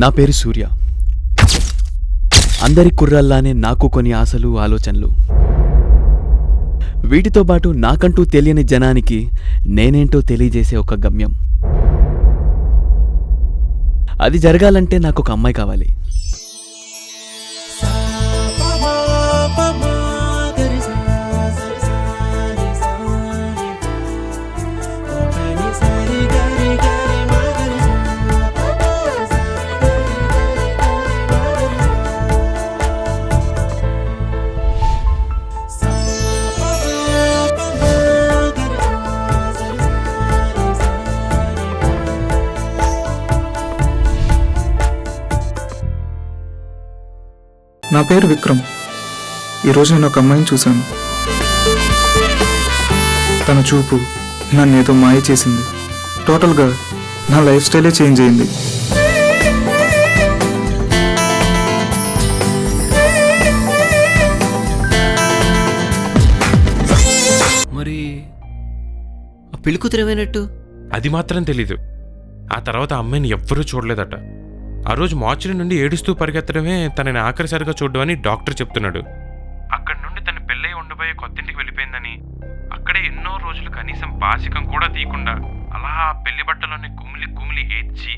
నా పేరు సూర్య. అందరి కుర్రల్లానే నాకు కొన్ని ఆశలు, ఆలోచనలు. వీటితో పాటు నాకంటూ తెలియని జనానికి నేనేంటో తెలియజేసే ఒక గమ్యం. అది జరగాలంటే నాకు ఒక అమ్మాయి కావాలి. నా పేరు విక్రమ్. ఈరోజు నేను ఒక అమ్మాయిని చూశాను. తన చూపు నన్ను ఏదో మాయ చేసింది. టోటల్గా నా లైఫ్ స్టైలే చేంజ్ అయింది. మరి ఆ పెళ్లి కూతురు ఏమైనట్టు? అది మాత్రం తెలీదు. ఆ తర్వాత అమ్మాయిని ఎవ్వరూ చూడలేదట. ఆ రోజు మార్చిరి నుండి ఏడుస్తూ పరిగెత్తడమే తనని ఆఖరిసారిగా చూడమని డాక్టర్ చెప్తున్నాడు. అక్కడి నుండి తన పెళ్ళై ఉండబోయే కొత్తింటికి వెళ్ళిపోయిందని, అక్కడే ఎన్నో రోజులు కనీసం బాసికం కూడా తీయకుండా అలా పెళ్లి బట్టలోనే కుమిలి కుమిలి ఏడ్చి